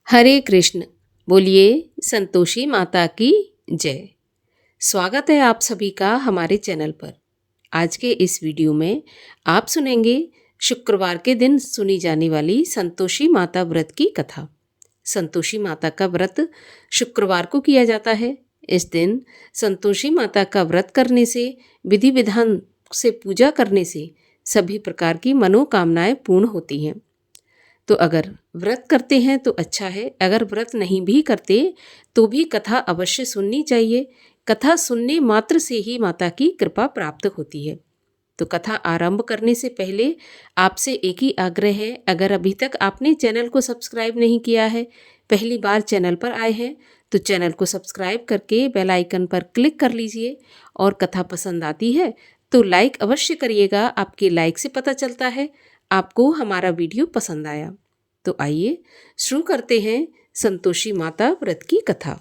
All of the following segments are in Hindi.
हरे कृष्ण। बोलिए संतोषी माता की जय। स्वागत है आप सभी का हमारे चैनल पर। आज के इस वीडियो में आप सुनेंगे शुक्रवार के दिन सुनी जाने वाली संतोषी माता व्रत की कथा। संतोषी माता का व्रत शुक्रवार को किया जाता है। इस दिन संतोषी माता का व्रत करने से, विधि विधान से पूजा करने से सभी प्रकार की मनोकामनाएं पूर्ण होती हैं। तो अगर व्रत करते हैं तो अच्छा है, अगर व्रत नहीं भी करते तो भी कथा अवश्य सुननी चाहिए। कथा सुनने मात्र से ही माता की कृपा प्राप्त होती है। तो कथा आरंभ करने से पहले आपसे एक ही आग्रह है, अगर अभी तक आपने चैनल को सब्सक्राइब नहीं किया है, पहली बार चैनल पर आए हैं तो चैनल को सब्सक्राइब करके बेल आइकन पर क्लिक कर लीजिए। और कथा पसंद आती है तो लाइक अवश्य करिएगा। आपके लाइक से पता चलता है आपको हमारा वीडियो पसंद आया। तो आइए शुरू करते हैं संतोषी माता व्रत की कथा।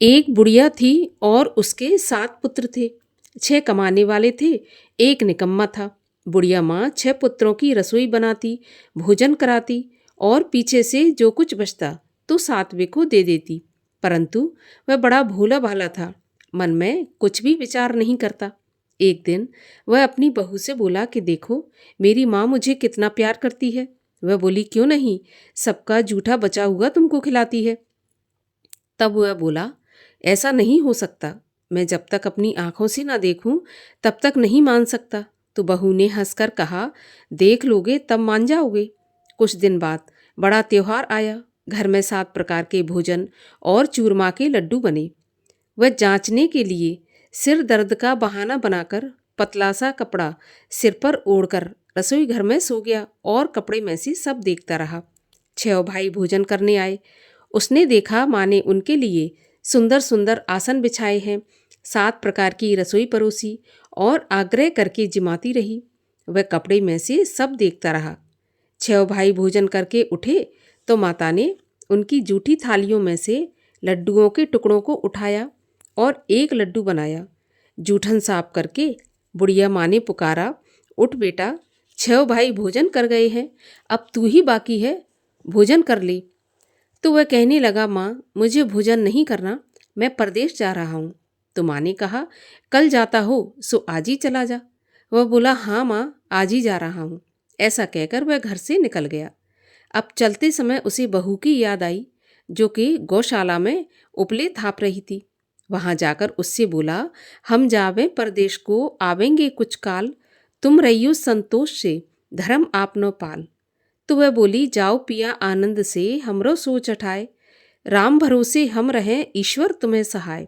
एक बुढ़िया थी और उसके 7 पुत्र थे। 6 कमाने वाले थे, एक निकम्मा था। बुढ़िया माँ 6 पुत्रों की रसोई बनाती, भोजन कराती और पीछे से जो कुछ बचता तो 7वें को दे देती। परंतु वह बड़ा भोला भाला था, मन में कुछ भी विचार नहीं करता। एक दिन वह अपनी बहू से बोला कि देखो, मेरी माँ मुझे कितना प्यार करती है। वह बोली, क्यों नहीं, सबका जूठा बचा हुआ तुमको खिलाती है। तब वह बोला, ऐसा नहीं हो सकता, मैं जब तक अपनी आंखों से ना देखूं तब तक नहीं मान सकता। तो बहू ने हंसकर कहा, देख लोगे तब मान जाओगे। कुछ दिन बाद बड़ा त्योहार आया। घर में 7 प्रकार के भोजन और चूरमा के लड्डू बने। वह जांचने के लिए सिर दर्द का बहाना बनाकर पतला सा कपड़ा सिर पर ओढ़कर रसोई घर में सो गया और कपड़े में से सब देखता रहा। 6 भाई भोजन करने आए। उसने देखा माँ ने उनके लिए सुंदर सुंदर आसन बिछाए हैं, 7 प्रकार की रसोई परोसी और आग्रह करके जिमाती रही। वह कपड़े में से सब देखता रहा। 6 भाई भोजन करके उठे तो माता ने उनकी जूठी थालियों में से लड्डुओं के टुकड़ों को उठाया और एक लड्डू बनाया। जूठन साफ करके बुढ़िया माँ ने पुकारा, उठ बेटा, 6 भाई भोजन कर गए हैं, अब तू ही बाकी है, भोजन कर ले। तो वह कहने लगा, माँ मुझे भोजन नहीं करना, मैं परदेश जा रहा हूँ। तो माँ ने कहा, कल जाता हो सो आज ही चला जा। वह बोला, हाँ माँ, आज ही जा रहा हूँ। ऐसा कहकर वह घर से निकल गया। अब चलते समय उसे बहू की याद आई, जो कि गौशाला में उपले थाप रही थी। वहां जाकर उससे बोला, हम जावे परदेश को, आवेंगे कुछ काल, तुम रहियो संतोष से, धर्म आपनो पाल। तो वह बोली, जाओ पिया आनंद से, हमरो सोच हटाए, राम भरोसे हम रहें, ईश्वर तुम्हें सहाय।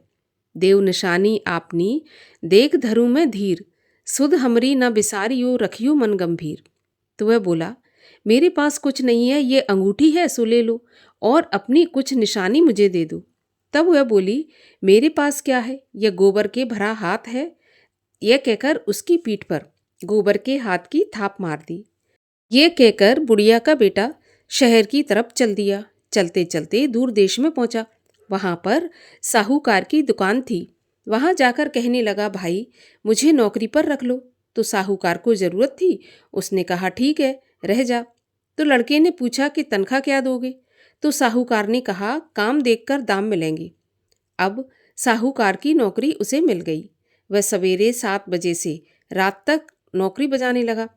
देव निशानी आपनी, देख धरू में धीर, सुध हमरी न बिसारियो, रखियो मन गंभीर। तो वह बोला, मेरे पास कुछ नहीं है, ये अंगूठी है सो ले लो और अपनी कुछ निशानी मुझे दे दो। तब वह बोली, मेरे पास क्या है, यह गोबर के भरा हाथ है। यह कहकर उसकी पीठ पर गोबर के हाथ की थाप मार दी। ये कहकर बुढ़िया का बेटा शहर की तरफ चल दिया। चलते चलते दूर देश में पहुंचा। वहां पर साहूकार की दुकान थी। वहां जाकर कहने लगा, भाई मुझे नौकरी पर रख लो। तो साहूकार को जरूरत थी। उसने कहा, ठीक है, रह जा। तो लड़के ने पूछा कि तनख्वाह क्या दोगे। तो साहूकार ने कहा, काम देखकर दाम मिलेंगे। अब साहूकार की नौकरी उसे मिल गई। वह सवेरे 7 बजे से रात तक नौकरी बजाने लगा।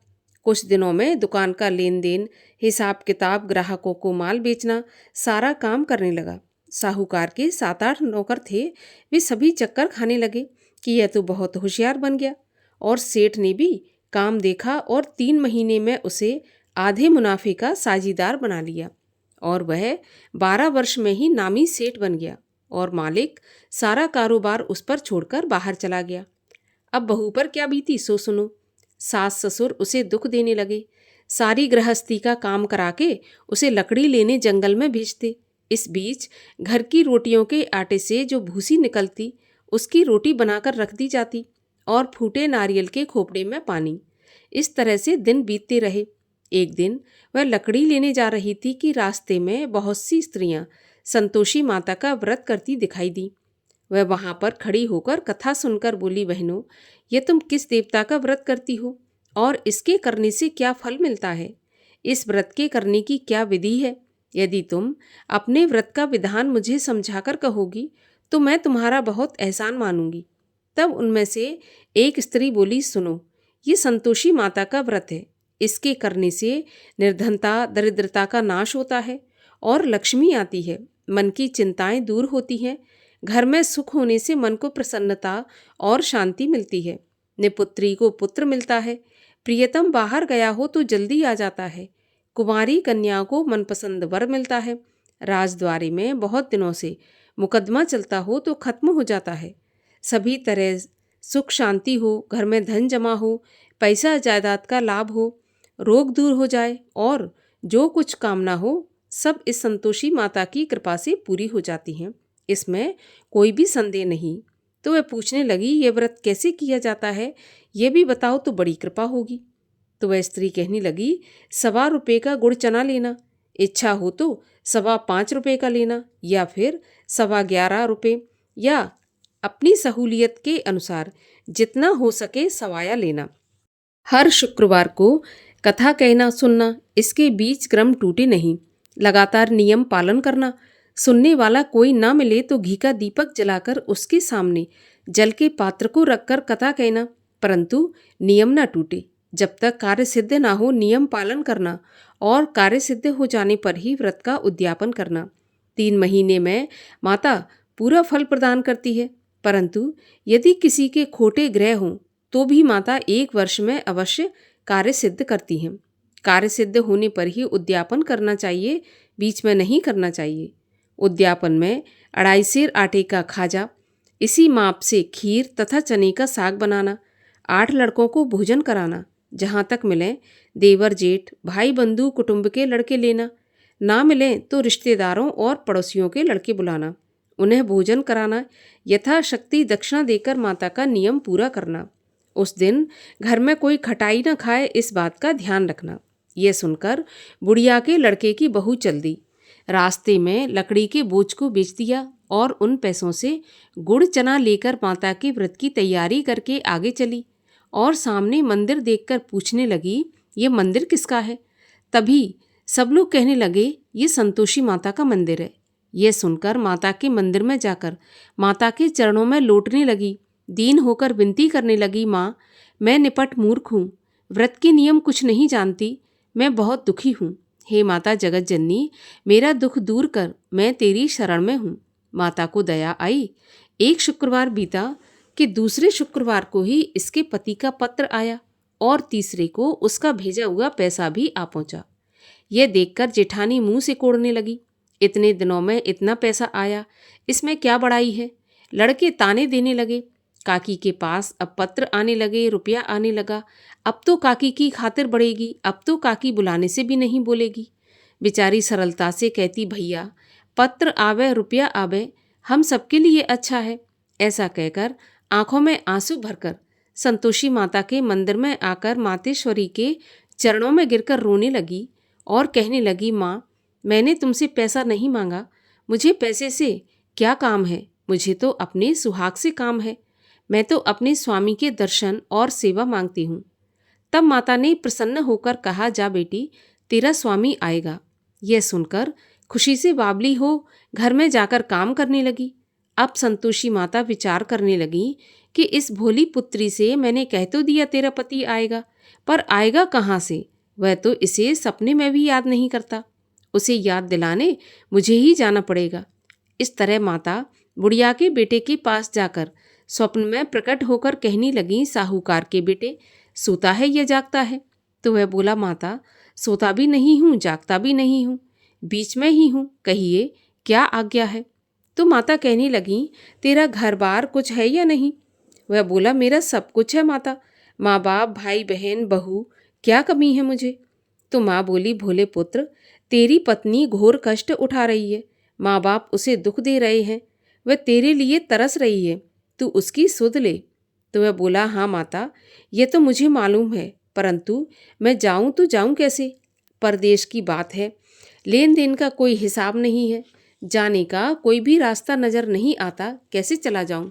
कुछ दिनों में दुकान का लेन देन, हिसाब किताब, ग्राहकों को माल बेचना, सारा काम करने लगा। साहूकार के 7-8 नौकर थे। वे सभी चक्कर खाने लगे कि यह तो बहुत होशियार बन गया। और सेठ ने भी काम देखा और 3 महीने में उसे आधे मुनाफे का साझीदार बना लिया और वह 12 वर्ष में ही नामी सेठ बन गया और मालिक सारा कारोबार उस पर छोड़कर बाहर चला गया। अब बहू पर क्या बीती सो सुनो। सास ससुर उसे दुख देने लगे। सारी गृहस्थी का काम करा के उसे लकड़ी लेने जंगल में भेजते। इस बीच घर की रोटियों के आटे से जो भूसी निकलती उसकी रोटी बनाकर रख दी जाती और फूटे नारियल के खोपड़े में पानी। इस तरह से दिन बीतते रहे। एक दिन वह लकड़ी लेने जा रही थी कि रास्ते में बहुत सी स्त्रियां संतोषी माता का व्रत करती दिखाई दी। वह वहां पर खड़ी होकर कथा सुनकर बोली, बहनों, ये तुम किस देवता का व्रत करती हो और इसके करने से क्या फल मिलता है? इस व्रत के करने की क्या विधि है? यदि तुम अपने व्रत का विधान मुझे समझाकर कहोगी तो मैं तुम्हारा बहुत एहसान मानूंगी। तब उनमें से एक स्त्री बोली, सुनो, ये संतोषी माता का व्रत है। इसके करने से निर्धनता, दरिद्रता का नाश होता है और लक्ष्मी आती है। मन की चिंताएं दूर होती हैं। घर में सुख होने से मन को प्रसन्नता और शांति मिलती है। निपुत्री को पुत्र मिलता है। प्रियतम बाहर गया हो तो जल्दी आ जाता है। कुंवारी कन्या को मनपसंद वर मिलता है। राजद्वारी में बहुत दिनों से मुकदमा चलता हो तो खत्म हो जाता है। सभी तरह सुख शांति हो, घर में धन जमा हो, पैसा जायदाद का लाभ हो, रोग दूर हो जाए और जो कुछ कामना हो सब इस संतोषी माता की कृपा से पूरी हो जाती हैं। इसमें कोई भी संदेह नहीं। तो वह पूछने लगी, ये व्रत कैसे किया जाता है, ये भी बताओ तो बड़ी कृपा होगी। तो वह स्त्री कहने लगी, 1.25 का गुड़ चना लेना, इच्छा हो तो 5.25 का लेना, या फिर 11.25 या अपनी सहूलियत के अनुसार जितना हो सके सवाया लेना। हर शुक्रवार को कथा कहना सुनना, इसके बीच क्रम टूटे नहीं। लगातार नियम पालन करना। सुनने वाला कोई ना मिले तो घी का दीपक जलाकर उसके सामने जल के पात्र को रखकर कथा कहना, परंतु नियम ना टूटे। जब तक कार्य सिद्ध ना हो नियम पालन करना और कार्य सिद्ध हो जाने पर ही व्रत का उद्यापन करना। 3 महीने में माता पूरा फल प्रदान करती है, परंतु यदि किसी के खोटे ग्रह हों तो भी माता 1 वर्ष में अवश्य कार्य सिद्ध करती हैं। कार्य सिद्ध होने पर ही उद्यापन करना चाहिए, बीच में नहीं करना चाहिए। उद्यापन में 2.5 सेर आटे का खाजा, इसी माप से खीर तथा चने का साग बनाना, 8 लड़कों को भोजन कराना, जहाँ तक मिलें देवर जेठ भाई बंधु कुटुंब के लड़के लेना, ना मिलें तो रिश्तेदारों और पड़ोसियों के लड़के बुलाना, उन्हें भोजन कराना, यथाशक्ति दक्षिणा देकर माता का नियम पूरा करना। उस दिन घर में कोई खटाई न खाए, इस बात का ध्यान रखना। यह सुनकर बुढ़िया के लड़के की बहू चल दी। रास्ते में लकड़ी के बोझ को बेच दिया और उन पैसों से गुड़ चना लेकर माता के व्रत की तैयारी करके आगे चली और सामने मंदिर देखकर पूछने लगी, ये मंदिर किसका है? तभी सब लोग कहने लगे, ये संतोषी माता का मंदिर है। यह सुनकर माता के मंदिर में जाकर माता के चरणों में लौटने लगी। दीन होकर विनती करने लगी, माँ, मैं निपट मूर्ख हूँ, व्रत के नियम कुछ नहीं जानती, मैं बहुत दुखी हूँ। हे माता जगत जननी, मेरा दुख दूर कर, मैं तेरी शरण में हूँ। माता को दया आई। एक शुक्रवार बीता कि दूसरे शुक्रवार को ही इसके पति का पत्र आया और तीसरे को उसका भेजा हुआ पैसा भी आ पहुँचा। यह देखकर जेठानी मुंह से कोड़ने लगी, इतने दिनों में इतना पैसा आया, इसमें क्या बड़ाई है? लड़के ताने देने लगे। काकी के पास अब पत्र आने लगे, रुपया आने लगा। अब तो काकी की खातिर बढ़ेगी, अब तो काकी बुलाने से भी नहीं बोलेगी। बेचारी सरलता से कहती, भैया पत्र आवे रुपया आवे, हम सबके लिए अच्छा है। ऐसा कहकर आंखों में आंसू भरकर संतोषी माता के मंदिर में आकर मातेश्वरी के चरणों में गिरकर रोने लगी और कहने लगी, माँ, मैंने तुमसे पैसा नहीं मांगा, मुझे पैसे से क्या काम है, मुझे तो अपने सुहाग से काम है। मैं तो अपने स्वामी के दर्शन और सेवा मांगती हूँ। तब माता ने प्रसन्न होकर कहा, जा बेटी, तेरा स्वामी आएगा। यह सुनकर खुशी से बावली हो घर में जाकर काम करने लगी। अब संतोषी माता विचार करने लगी कि इस भोली पुत्री से मैंने कह तो दिया तेरा पति आएगा, पर आएगा कहाँ से? वह तो इसे सपने में भी याद नहीं करता। उसे याद दिलाने मुझे ही जाना पड़ेगा। इस तरह माता बुढ़िया के बेटे के पास जाकर स्वप्न में प्रकट होकर कहने लगी, साहूकार के बेटे, सोता है या जागता है? तो वह बोला, माता, सोता भी नहीं हूँ, जागता भी नहीं हूँ, बीच में ही हूँ, कहिए क्या आज्ञा है? तो माता कहने लगी, तेरा घर बार कुछ है या नहीं? वह बोला, मेरा सब कुछ है माता, माँ बाप भाई बहन बहू, क्या कमी है मुझे? तो माँ बोली, भोले पुत्र, तेरी पत्नी घोर कष्ट उठा रही है, माँ बाप उसे दुख दे रहे हैं, वह तेरे लिए तरस रही है, तू उसकी सुध ले। तो वह बोला, हाँ माता, ये तो मुझे मालूम है, परंतु मैं जाऊं तो जाऊं कैसे? परदेश की बात है, लेन देन का कोई हिसाब नहीं है, जाने का कोई भी रास्ता नज़र नहीं आता, कैसे चला जाऊं?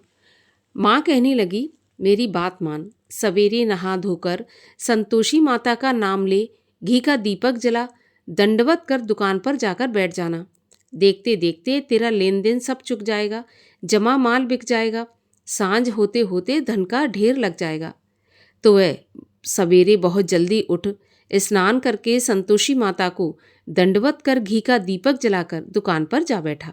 माँ कहने लगी, मेरी बात मान, सवेरे नहा धोकर संतोषी माता का नाम ले, घी का दीपक जला, दंडवत कर दुकान पर जाकर बैठ जाना। देखते देखते तेरा लेन देन सब चुक जाएगा, जमा माल बिक जाएगा, सांझ होते होते धन का ढेर लग जाएगा। तो वह सवेरे बहुत जल्दी उठ स्नान करके संतोषी माता को दंडवत कर घी का दीपक जलाकर दुकान पर जा बैठा।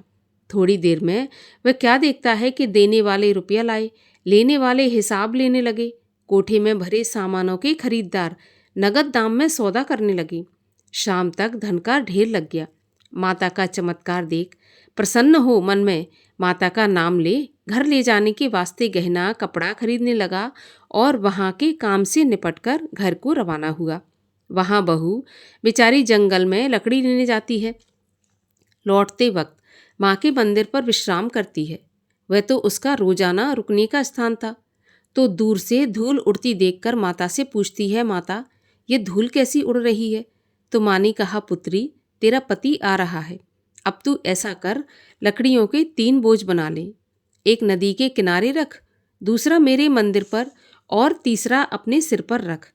थोड़ी देर में वह क्या देखता है कि देने वाले रुपया लाए, लेने वाले हिसाब लेने लगे। कोठे में भरे सामानों के खरीददार नगद दाम में सौदा करने लगे। शाम तक धन का ढेर लग गया। माता का चमत्कार देख प्रसन्न हो मन में माता का नाम ले घर ले जाने के वास्ते गहना कपड़ा खरीदने लगा और वहाँ के काम से निपटकर घर को रवाना हुआ। वहाँ बहू बेचारी जंगल में लकड़ी लेने जाती है। लौटते वक्त माँ के मंदिर पर विश्राम करती है। वह तो उसका रोजाना रुकने का स्थान था। तो दूर से धूल उड़ती देखकर माता से पूछती है, माता ये धूल कैसी उड़ रही है? तो माँ ने कहा, पुत्री तेरा पति आ रहा है। अब तू ऐसा कर, लकड़ियों के 3 बोझ बना ले। एक नदी के किनारे रख, दूसरा मेरे मंदिर पर और तीसरा अपने सिर पर रख।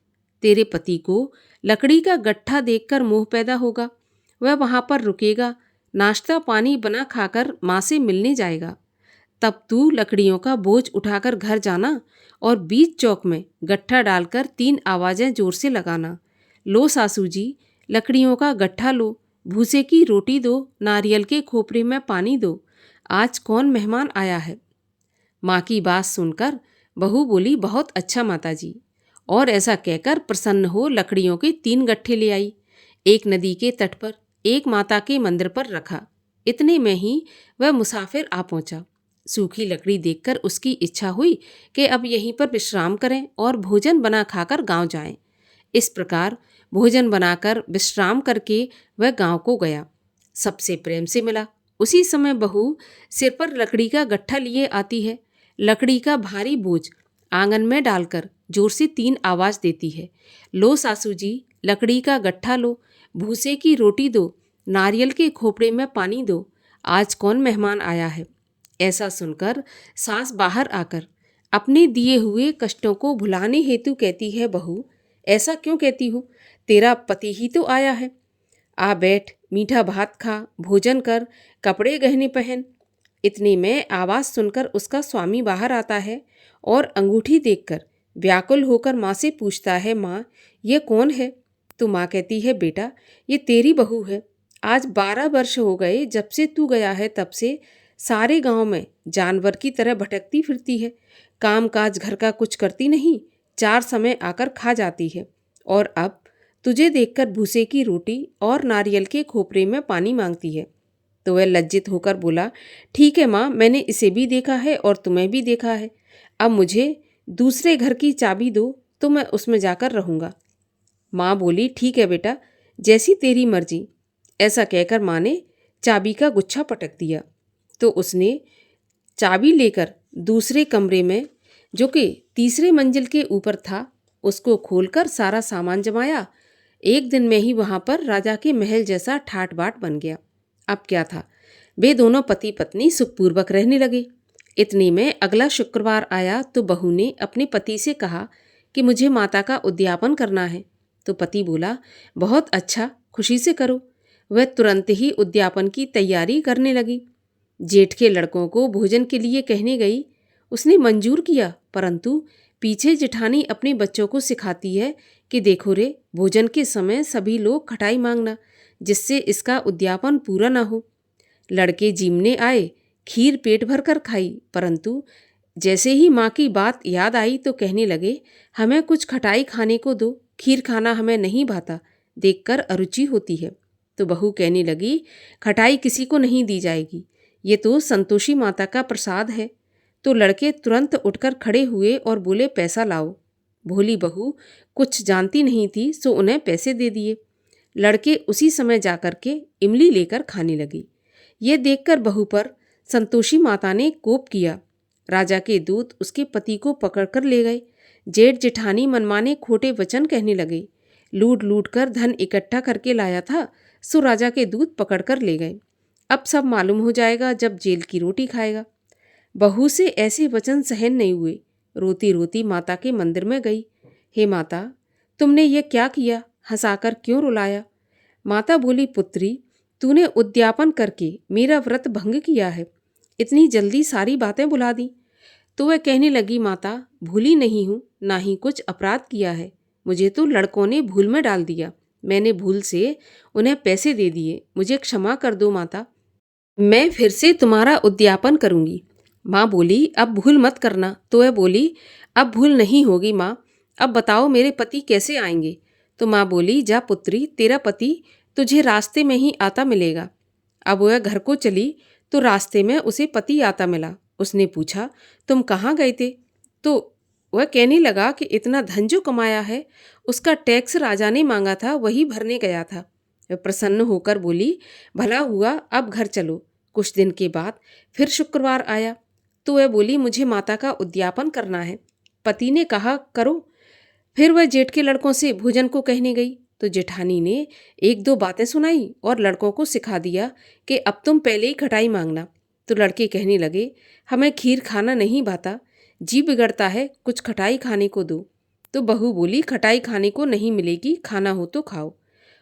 तेरे पति को लकड़ी का गट्ठा देखकर मोह पैदा होगा। वह वहाँ पर रुकेगा, नाश्ता पानी बना खाकर माँ से मिलने जाएगा। तब तू लकड़ियों का बोझ उठाकर घर जाना और बीच चौक में गट्ठा डालकर 3 आवाज़ें जोर से लगाना। लो सासू जी, लकड़ियों का गट्ठा लो, भूसे की रोटी दो, नारियल के खोपरे में पानी दो, आज कौन मेहमान आया है। माँ की बात सुनकर बहू बोली, बहुत अच्छा माताजी। और ऐसा कहकर प्रसन्न हो लकड़ियों के 3 गट्ठे ले आई। एक नदी के तट पर, एक माता के मंदिर पर रखा। इतने में ही वह मुसाफिर आ पहुंचा। सूखी लकड़ी देखकर उसकी इच्छा हुई कि अब यहीं पर विश्राम करें और भोजन बना खाकर गांव जाएं। इस प्रकार भोजन बनाकर विश्राम करके वह गांव को गया। सबसे प्रेम से मिला। उसी समय बहू सिर पर लकड़ी का गट्ठा लिए आती है। लकड़ी का भारी बोझ आंगन में डालकर जोर से 3 आवाज़ देती है। लो सासू जी, लकड़ी का गट्ठा लो, भूसे की रोटी दो, नारियल के खोपड़े में पानी दो, आज कौन मेहमान आया है। ऐसा सुनकर सास बाहर आकर अपने दिए हुए कष्टों को भुलाने हेतु कहती है, बहू ऐसा क्यों कहती हो? तेरा पति ही तो आया है। आ बैठ, मीठा भात खा, भोजन कर, कपड़े गहने पहन। इतने में आवाज़ सुनकर उसका स्वामी बाहर आता है और अंगूठी देखकर व्याकुल होकर माँ से पूछता है, माँ ये कौन है? तो माँ कहती है, बेटा ये तेरी बहू है। आज 12 वर्ष हो गए जब से तू गया है, तब से सारे गांव में जानवर की तरह भटकती फिरती है। काम काज घर का कुछ करती नहीं, 4 समय आकर खा जाती है। और अब तुझे देखकर भूसे की रोटी और नारियल के खोपरे में पानी मांगती है। तो वह लज्जित होकर बोला, ठीक है माँ, मैंने इसे भी देखा है और तुम्हें भी देखा है। अब मुझे दूसरे घर की चाबी दो तो मैं उसमें जाकर रहूँगा। माँ बोली, ठीक है बेटा, जैसी तेरी मर्जी। ऐसा कहकर माँ ने चाबी का गुच्छा पटक दिया। तो उसने चाबी लेकर दूसरे कमरे में, जो कि तीसरे मंजिल के ऊपर था, उसको खोलकर सारा सामान जमाया। एक दिन में ही वहाँ पर राजा के महल जैसा ठाट बाट बन गया। अब क्या था, वे दोनों पति पत्नी सुखपूर्वक रहने लगे। इतने में अगला शुक्रवार आया तो बहू ने अपने पति से कहा कि मुझे माता का उद्यापन करना है। तो पति बोला, बहुत अच्छा, खुशी से करो। वह तुरंत ही उद्यापन की तैयारी करने लगी। जेठ के लड़कों को भोजन के लिए कहने गई। उसने मंजूर किया, परंतु पीछे जेठानी अपने बच्चों को सिखाती है कि देखो रे, भोजन के समय सभी लोग खटाई मांगना, जिससे इसका उद्यापन पूरा ना हो। लड़के जीमने आए, खीर पेट भर कर खाई, परंतु जैसे ही माँ की बात याद आई तो कहने लगे, हमें कुछ खटाई खाने को दो, खीर खाना हमें नहीं भाता, देखकर अरुचि होती है। तो बहू कहने लगी, खटाई किसी को नहीं दी जाएगी, ये तो संतोषी माता का प्रसाद है। तो लड़के तुरंत उठकर खड़े हुए और बोले, पैसा लाओ। भोली बहू कुछ जानती नहीं थी, सो उन्हें पैसे दे दिए। लड़के उसी समय जाकर के इमली लेकर खाने लगे। ये देखकर बहू पर संतोषी माता ने कोप किया। राजा के दूत उसके पति को पकड़कर ले गए। जेठ जेठानी मनमाने खोटे वचन कहने लगे। लूट लूट कर धन इकट्ठा करके लाया था, सो राजा के दूत पकड़कर ले गए। अब सब मालूम हो जाएगा जब जेल की रोटी खाएगा। बहू से ऐसे वचन सहन नहीं हुए। रोती रोती माता के मंदिर में गई। हे माता, तुमने ये क्या किया? हंसाकर क्यों रुलाया? माता बोली, पुत्री, तूने उद्यापन करके मेरा व्रत भंग किया है, इतनी जल्दी सारी बातें भुला दी। तो वह कहने लगी, माता, भूली नहीं हूँ, ना ही कुछ अपराध किया है। मुझे तो लड़कों ने भूल में डाल दिया। मैंने भूल से उन्हें पैसे दे दिए। मुझे क्षमा कर दो माता, मैं फिर से तुम्हारा उद्यापन करूंगी। माँ बोली, अब भूल मत करना। तो वह बोली, अब भूल नहीं होगी माँ। अब बताओ मेरे पति कैसे आएंगे? तो माँ बोली, जा पुत्री, तेरा पति तुझे रास्ते में ही आता मिलेगा। अब वह घर को चली तो रास्ते में उसे पति आता मिला। उसने पूछा, तुम कहाँ गए थे? तो वह कहने लगा कि इतना धन जो कमाया है उसका टैक्स राजा ने मांगा था, वही भरने गया था। वह प्रसन्न होकर बोली, भला हुआ, अब घर चलो। कुछ दिन के बाद फिर शुक्रवार आया तो वह बोली, मुझे माता का उद्यापन करना है। पति ने कहा, करो। फिर वह जेठ के लड़कों से भोजन को कहने गई तो जेठानी ने एक दो बातें सुनाई और लड़कों को सिखा दिया कि अब तुम पहले ही खटाई मांगना। तो लड़के कहने लगे, हमें खीर खाना नहीं भाता, जी बिगड़ता है, कुछ खटाई खाने को दो। तो बहू बोली, खटाई खाने को नहीं मिलेगी, खाना हो तो खाओ।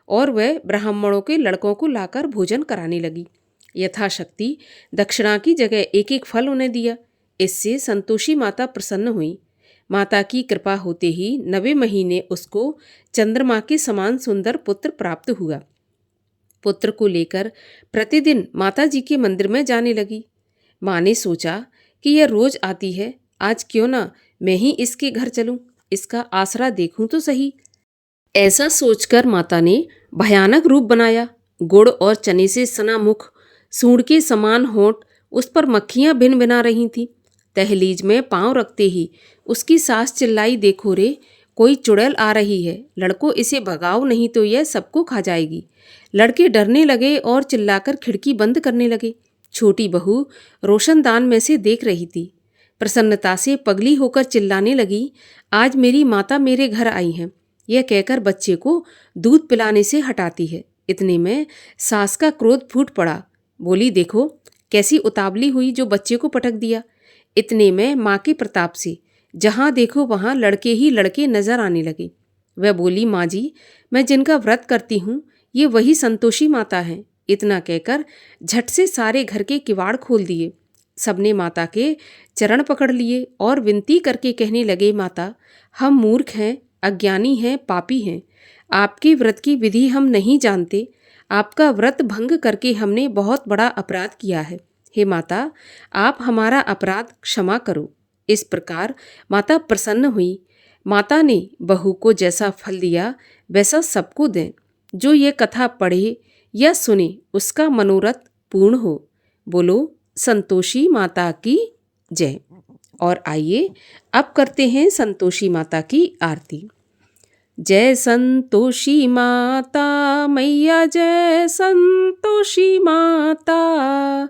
और वह ब्राह्मणों के लड़कों को लाकर भोजन कराने लगी। यथाशक्ति दक्षिणा की जगह एक एक फल उन्हें दिया। इससे संतोषी माता प्रसन्न हुई। माता की कृपा होते ही 9वें महीने उसको चंद्रमा के समान सुंदर पुत्र प्राप्त हुआ। पुत्र को लेकर प्रतिदिन माता जी के मंदिर में जाने लगी। माँ ने सोचा कि यह रोज आती है, आज क्यों ना मैं ही इसके घर चलूं, इसका आसरा देखूं तो सही। ऐसा सोचकर माता ने भयानक रूप बनाया। गुड़ और चने से सना मुख, सूंड के समान होंठ, उस पर मक्खियां भिन भिना रही थीं। दहलीज में पांव रखते ही उसकी सास चिल्लाई, देखो रे, कोई चुड़ैल आ रही है, लड़को इसे भगाओ, नहीं तो यह सबको खा जाएगी। लड़के डरने लगे और चिल्लाकर खिड़की बंद करने लगे। छोटी बहू रोशनदान में से देख रही थी। प्रसन्नता से पगली होकर चिल्लाने लगी, आज मेरी माता मेरे घर आई हैं। यह कहकर बच्चे को दूध पिलाने से हटाती है। इतने में सास का क्रोध फूट पड़ा। बोली, देखो कैसी उतावली हुई जो बच्चे को पटक दिया। इतने में माँ के प्रताप से जहाँ देखो वहाँ लड़के ही लड़के नजर आने लगे। वह बोली, माँ जी, मैं जिनका व्रत करती हूँ ये वही संतोषी माता हैं। इतना कहकर झट से सारे घर के किवाड़ खोल दिए। सबने माता के चरण पकड़ लिए और विनती करके कहने लगे, माता, हम मूर्ख हैं, अज्ञानी हैं, पापी हैं। आपके व्रत की विधि हम नहीं जानते। आपका व्रत भंग करके हमने बहुत बड़ा अपराध किया है। हे माता, आप हमारा अपराध क्षमा करो। इस प्रकार माता प्रसन्न हुई। माता ने बहू को जैसा फल दिया वैसा सबको दें। जो ये कथा पढ़े या सुने उसका मनोरथ पूर्ण हो। बोलो संतोषी माता की जय। और आइए अब करते हैं संतोषी माता की आरती। जय संतोषी माता मैया, जय संतोषी माता,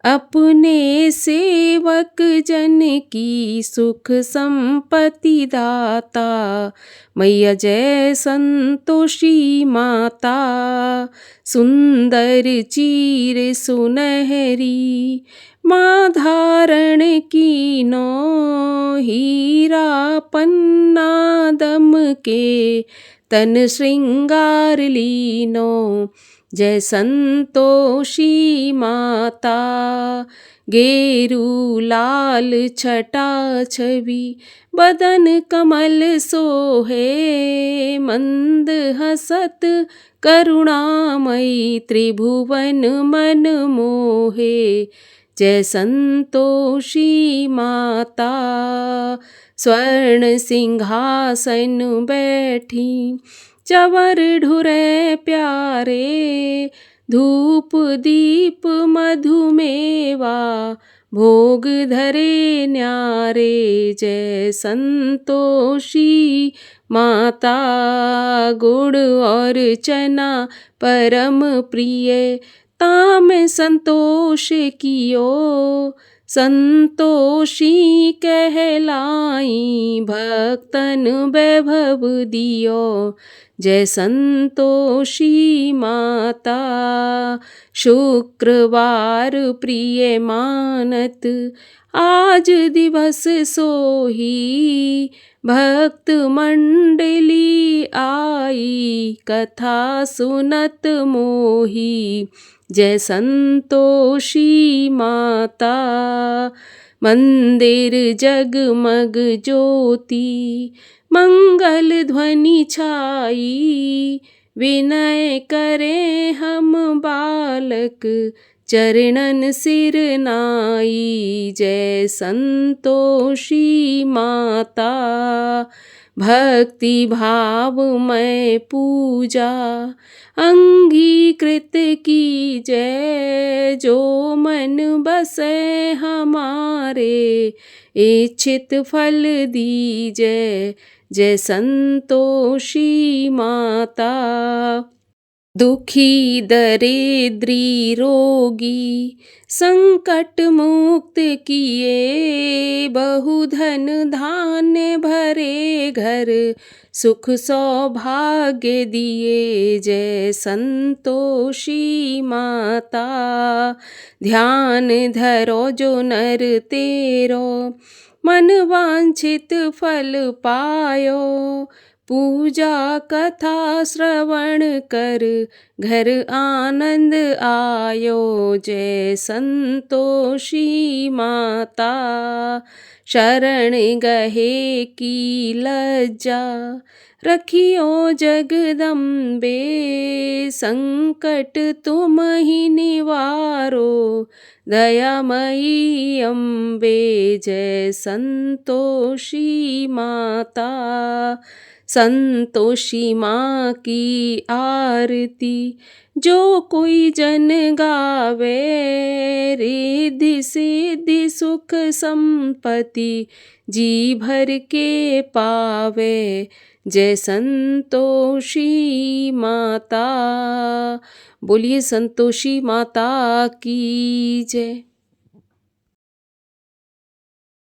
अपने सेवक जन की सुख संपत्ति दाता। मैया जय संतोषी माता, सुंदर चीर सुनहरी, माँ धारण की नो, हीरा पन्ना दम के तन श्रृंगार लीनो। जय संतोषी माता, गेरू लाल छटा छवि, बदन कमल सोहे, मंद हसत करुणामयी, त्रिभुवन मन मोहे। जय संतोषी माता, स्वर्ण सिंहासन बैठी, चवर ढुरे प्यारे, धूप दीप मधुमेवा, भोग धरे न्यारे। जय संतोषी माता, गुड़ और चना परम प्रिय, ताम संतोष कियो, संतोषी कहलाई, भक्तन वैभव दियो। जय संतोषी माता, शुक्रवार प्रिय मानत, आज दिवस सोही भक्त मंडली आई, कथा सुनत मोही जय संतोषी माता। मंदिर जगमग ज्योति मंगल ध्वनि छाई, विनय करें हम बालक चरणन सिर नाई, जय संतोषी माता। भक्ति भाव में पूजा अंगीकृत की जय, जो मन बसे हमारे इच्छित फल दीजै, जय संतोषी माता। दुखी दरिद्री रोगी संकट मुक्त किए, बहुधन धान्य भरे घर सुख सौभाग्य दिए, जय संतोषी माता। ध्यान धरो जो नर तेरो मन वांछित फल पायो, पूजा कथा श्रवण कर घर आनंद आयो, जय संतोषी माता। शरण गहे की लज्जा रखियो जगदम्बे, संकट तुम ही निवारो दयामयी अम्बे, जय संतोषी माता। संतोषी माँ की आरती जो कोई जन गावे, रिद्धि सिद्धि सुख संपत्ति जी भर के पावे, जय संतोषी माता। बोलिए संतोषी माता की जय।